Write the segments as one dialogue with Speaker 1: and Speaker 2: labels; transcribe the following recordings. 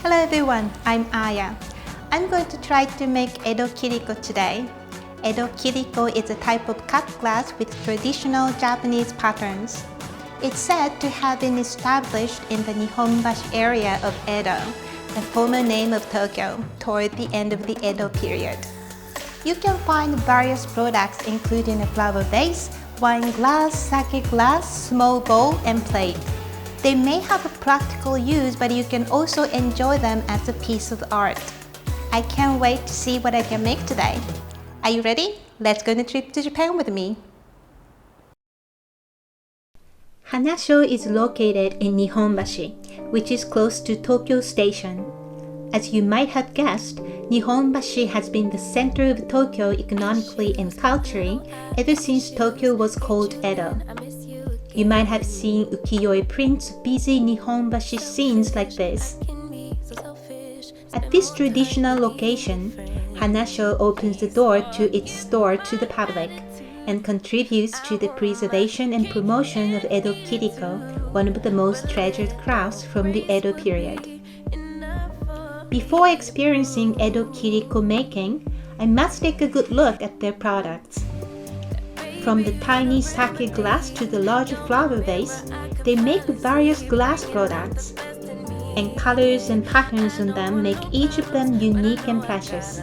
Speaker 1: Hello everyone, I'm Aya. I'm going to try to make Edo Kiriko today. Edo Kiriko is a type of cut glass with traditional Japanese patterns. It's said to have been established in the Nihonbashi area of Edo, the former name of Tokyo, toward the end of the Edo period. You can find various products including a flower vase, wine glass, sake glass, small bowl, and plate. They may have a practical use, but you can also enjoy them as a piece of art. I can't wait to see what I can make today. Are you ready? Let's go on a trip to Japan with me. Hanasho is located in Nihonbashi, which is close to Tokyo Station. As you might have guessed, Nihonbashi has been the center of Tokyo economically and culturally ever since Tokyo was called Edo. You might have seen ukiyo-e prints of busy Nihonbashi scenes like this. At this traditional location, Hanasho opens the door to its store to the public and contributes to the preservation and promotion of Edo Kiriko, one of the most treasured crafts from the Edo period. Before experiencing Edo Kiriko making, I must take a good look at their products. From the tiny sake glass to the large flower vase, they make various glass products, and colors and patterns on them make each of them unique and precious.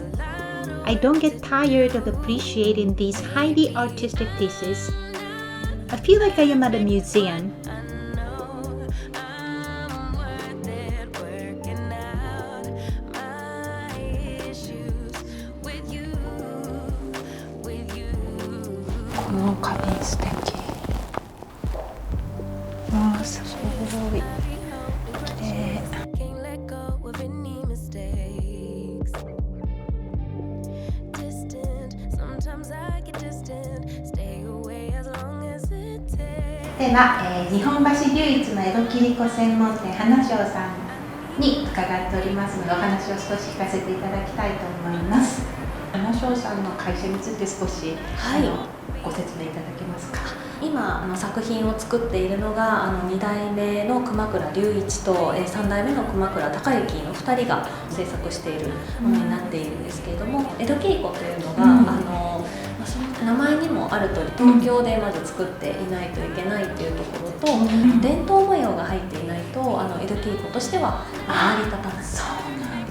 Speaker 1: I don't get tired of appreciating these highly artistic pieces. I feel like I am at a museum.では、日本橋唯一の江戸切子専門店花椒さんに伺っておりますので、お話を少し聞かせていただきたいと思います。花椒さんの会社について少し、ご説明いただけますか。
Speaker 2: 今作品を作っているのが2代目の熊倉隆一と3代目の熊倉孝之の2人が制作しているものになっているんですけれども、江戸切子というのが、その名前にもある通り東京でまず作っていないといけないというところと、伝統模様が入っていないと江戸切子としては成り立たない。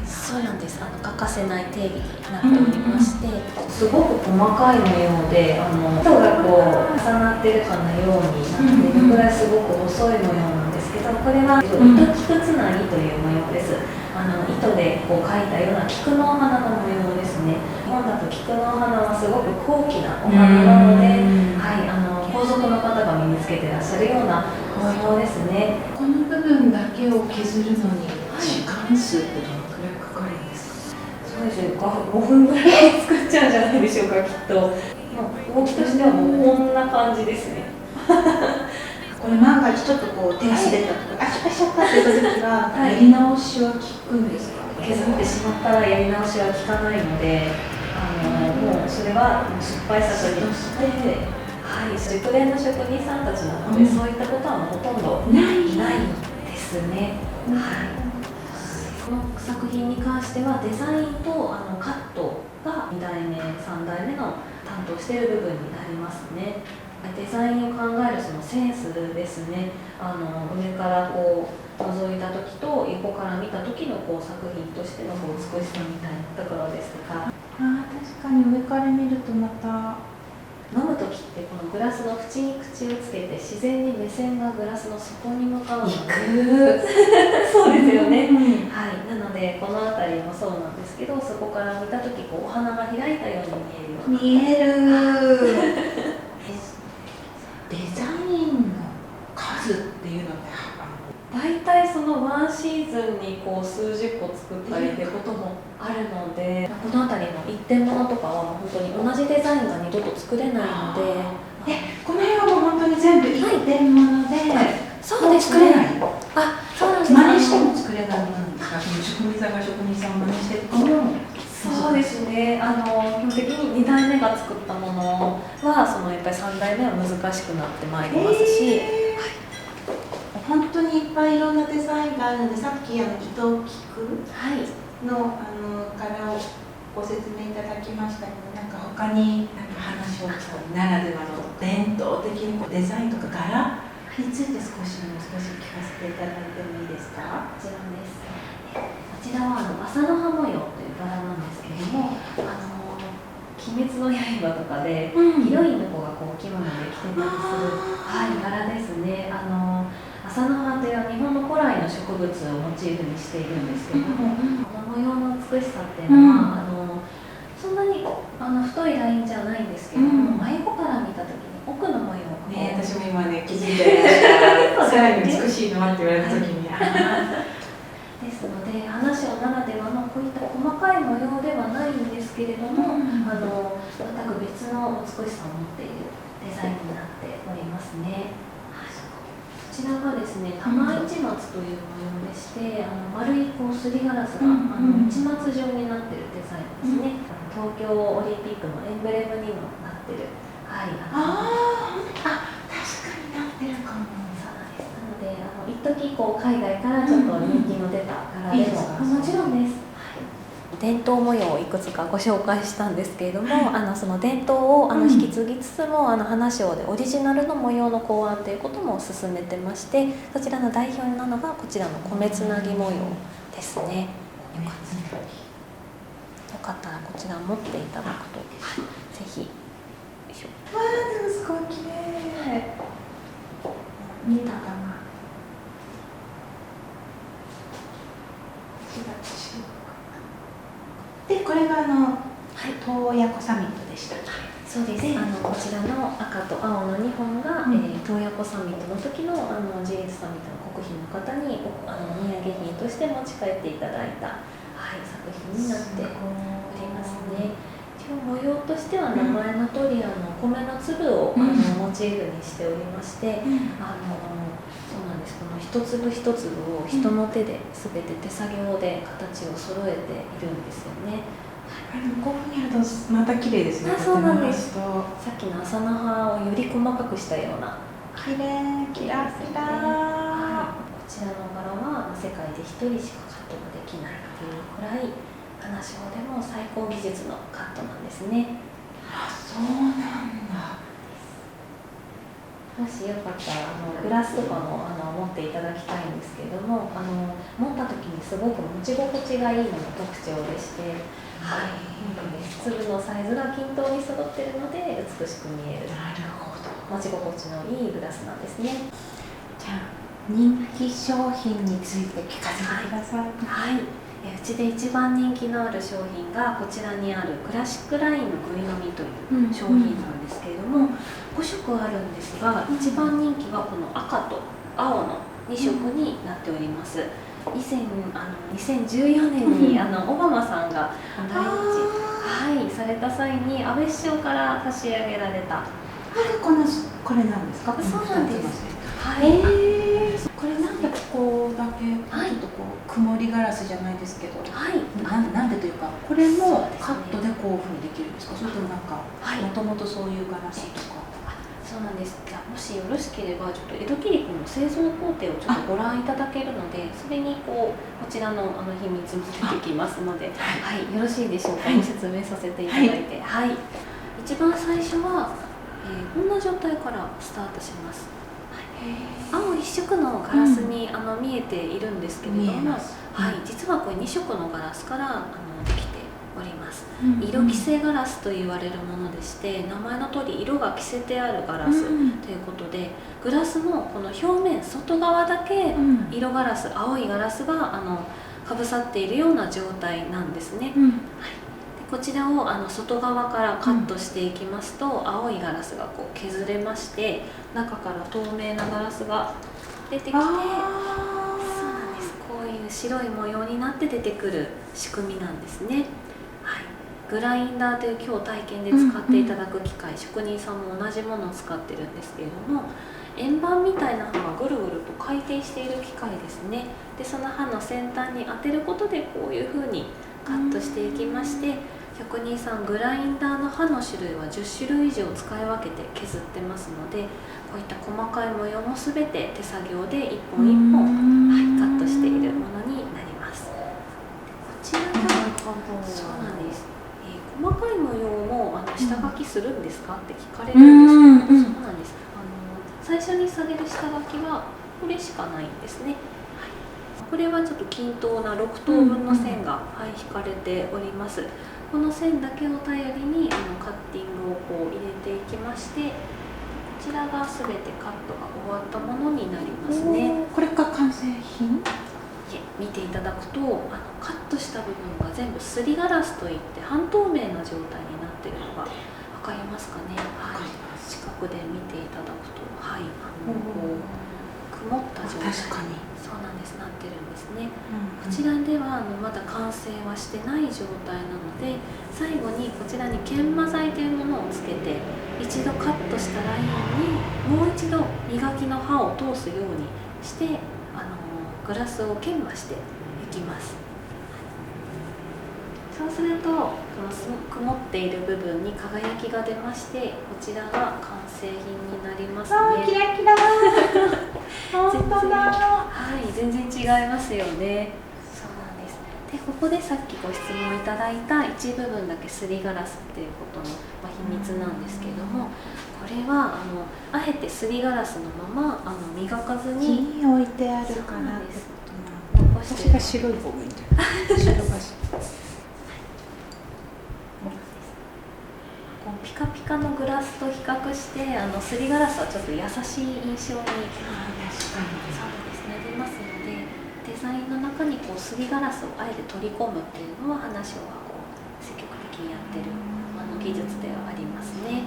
Speaker 2: そうなんです。欠かせない定義になっておりまして、すごく細かい模様で糸がこう重なってるかのようになっているぐらいすごく細い模様なんですけど、これは糸菊つなぎという模様です。糸でこう描いたような菊の花の模様ですね。日本だと菊の花はすごく高貴なお花なので、皇族の方が身につけてらっしゃるような模様ですね。
Speaker 3: この部分だけを削るのに時間数ってどのくらいかかるんですか？
Speaker 2: そうですね、5分ぐらい作っちゃうんじゃないでしょうか、きっと。動きとしてはもうこんな感じですね。
Speaker 3: これ万が一ちょっとこう手が滑ったとか、失敗しちゃったって言った時は、やり直しは効くんですか？
Speaker 2: 削ってしまったらやり直しは効かないので、もうそれは失敗作として、熟練の職人さんたちなので、そういったことはほとんどないですね。この作品に関してはデザインとカットが2代目、3代目の担当している部分になりますね。デザインを考えるそのセンスですね。上からこう覗いた時と横から見た時のこう作品としてのこう美しさみたいなところですとか。
Speaker 3: 確かに上から見るとまた
Speaker 2: 飲む時ってこのグラスの縁に口をつけて自然に目線がグラスの底に向かうのでそうですよね、なのでこの辺りもそうなんですけど、そこから見た時こうお花が開いたように見えるような
Speaker 3: デザインの数っていうのって
Speaker 2: 大体そのワンシーズンにこう数十個作ったりってこともあるので、この辺りの一点物とかは本当に同じデザインが二度と作れないので、
Speaker 3: この辺はもう本当に全部一点物で、
Speaker 2: そうです
Speaker 3: 作れない。
Speaker 2: そうなんです。
Speaker 3: 真似しても作れないものなんですか？職人さんが職人さんを真似してとかも。
Speaker 2: そうですね。基本的に2代目が作ったものはやっぱり3代目は難しくなってまいりますし、
Speaker 3: 本当にいっぱいいろんなデザインががあるので、さっき糸菊
Speaker 2: はい
Speaker 3: の柄をご説明いただきましたけど、なんか他に花菖蒲ならではの伝統的なデザインとか柄について少し聞かせていただいてもいいですか？
Speaker 2: こちらです。こちらは麻の葉模様という柄なんですけれども、鬼滅の刃とかで、ヒロインの子がこう着物で着てたりする、柄ですね。麻の葉という日本の古来の植物をモチーフにしているんですけれども、この模様の美しさっていうのは、そんなに太いラインじゃないんですけれども、真横から見た時に奥の模様が
Speaker 3: ね、私も今ね気づいてました。さらに美しいのって言われた時に、
Speaker 2: ですので花菖ならではのこういった細かい模様ではないんですけれども、全く別の美しさを持っているデザインになっておりますね。こちらがですね、玉市松という模様でして、丸いこうすりガラスが市松状になっているデザインですね。東京オリンピックのエンブレムにもなっている。確かになってるかも。そうなんです。なので一時こう海外からちょっと人気の出た柄でも、もちろんです。伝統模様をいくつかご紹介したんですけれども、その伝統を引き継ぎつつも花菖でオリジナルの模様の考案ということも進めてまして、そちらの代表なのがこちらの米つなぎ模様ですね。よかったらこちら持っていただくと、ぜひ。
Speaker 3: でもすごい綺麗。見たかな。で、これが洞爺湖サミットでした。
Speaker 2: そうです。こちらの赤と青の2本が、洞爺湖サミットの時のGS サミットの国賓の方にお土産品として持ち帰っていただいた、作品になっておりますね。模様としては名前の通り米の粒をモチーフにしておりまして、そうなんです。この一粒一粒を人の手で全て手作業で形を揃えているんですよね。
Speaker 3: こういうふうにやるとまた綺麗ですね。
Speaker 2: そうなんです。さっきの麻の葉をより細かくしたような
Speaker 3: 綺麗、キラキラ。
Speaker 2: こちらの柄は世界で一人しかカットができないというくらい花菖でも最高技術のカットなんですね。
Speaker 3: そうなんだ。
Speaker 2: もしよかったらグラスとかも持っていただきたいんですけれども、持った時にすごく持ち心地がいいのが特徴でして、粒のサイズが均等に揃っているので美しく見える、持ち心地のいいグラスなんですね。
Speaker 3: じゃあ人気商品について聞かせてください。
Speaker 2: うちで一番人気のある商品がこちらにあるクラシックラインのぐいのみという商品なんですけれども、5色あるんですが、一番人気はこの赤と青の2色になっております。以前2014年にオバマさんが来日、された際に安倍首相から差し上げられた、
Speaker 3: これなんですか？
Speaker 2: そうなんです。
Speaker 3: これなんでここだけちょっとこう曇りガラスじゃないですけど、なんでというか、これもカットでこういうふうにできるんですか？それともなんかもともとそういうガラスとか。
Speaker 2: そうなんです。じゃあもしよろしければちょっと江戸切子の製造工程をちょっとご覧いただけるので、それにこちらの秘密も出てきますので、よろしいでしょうか？ご説明させていただいて、一番最初は、こんな状態からスタートします。青一色のガラスに見えているんですけれども、実はこれ2色のガラスからできております。色着せガラスと言われるものでして、名前の通り色が着せてあるガラスということで、グラスのこの表面外側だけ色ガラス、青いガラスがかぶさっているような状態なんですね。こちらを外側からカットしていきますと、青いガラスがこう削れまして、中から透明なガラスが出てきて、そうなんです。こういう白い模様になって出てくる仕組みなんですね。グラインダーという今日体験で使っていただく機械、職人さんも同じものを使ってるんですけれども、円盤みたいな刃がぐるぐると回転している機械ですね。でその刃の先端に当てることでこういうふうにカットしていきまして、職人さんグラインダーの刃の種類は10種類以上使い分けて削ってますので、こういった細かい模様も全て手作業で一本一本、カットしているるものになります。こちらがそうなんです、細かい模様も下書きするんですかって聞かれるんですけど、そうなんです。最初にされる下書きはこれしかないんですね。これはちょっと均等な6等分の線が、引かれております。この線だけを頼りにカッティングをこう入れていきまして、こちらが全てカットが終わったものになりますね。
Speaker 3: これが完成品？
Speaker 2: 見ていただくとカットした部分が全部すりガラスといって半透明な状態になっているのが分かりますかね。近くで見ていただくと、こう曇った状態にそうなんですなってるんですね。こちらではまだ完成はしてない状態なので、最後にこちらに研磨剤というものをつけて、一度カットしたラインにもう一度磨きの刃を通すようにしてグラスを研磨していきます。そうするとこの曇っている部分に輝きが出まして、こちらが完成品になりますね。
Speaker 3: キラキラ本当だ。
Speaker 2: 全然違いますよね。そうなんです。でここでさっきご質問いただいた一部分だけすりガラスっていうことの、秘密なんですけれども、これはあえてすりガラスのまま磨かずに
Speaker 3: 木に置いてあるかなってことなんです。私が白い方がいいんじゃない？白が
Speaker 2: ピカピカのグラスと比較してすりガラスはちょっと優しい印象になりますので、デザインの中にすりガラスをあえて取り込むっていうのは花匠が積極的にやってる技術ではありますね。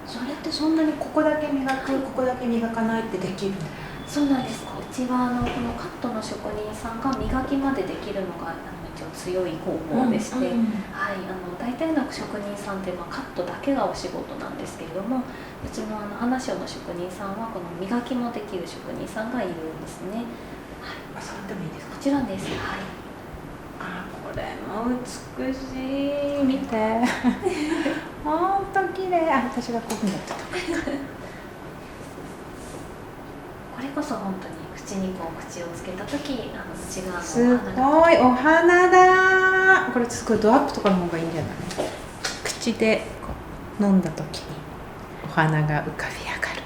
Speaker 3: それってそんなにここだけ磨く、ここだけ磨かないってできるの？
Speaker 2: そうなんです。うちはこのカットの職人さんが磨きまでできるのが一応強い方法でして、大体の職人さんってカットだけがお仕事なんですけれども、うちの花匠の職人さんはこの磨きもできる職人さんがいるんですね。
Speaker 3: 触ってもいいですか？
Speaker 2: もちろんです。
Speaker 3: これも美しい。見て本当綺麗。私がこういうふうになってた。
Speaker 2: これこそ本当に口に口をつけた時内側の
Speaker 3: すごいお花だ。これすごいドアップとかの方がいいんじゃない？口で飲んだ時にお花が浮かび上がる。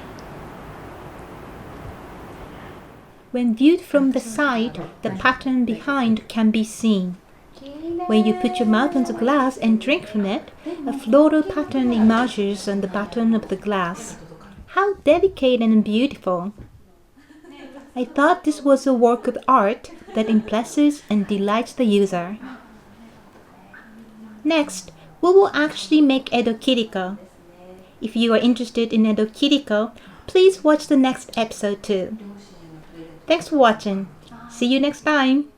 Speaker 1: When viewed from the side, the pattern behind can be seen. When you put your mouth on the glass and drink from it, a floral pattern emerges on the bottom of the glass. How delicate and beautiful! I thought this was a work of art that impresses and delights the user. Next, we will actually make Edo Kiriko. If you are interested in Edo Kiriko, please watch the next episode too. Thanks for watching. See you next time.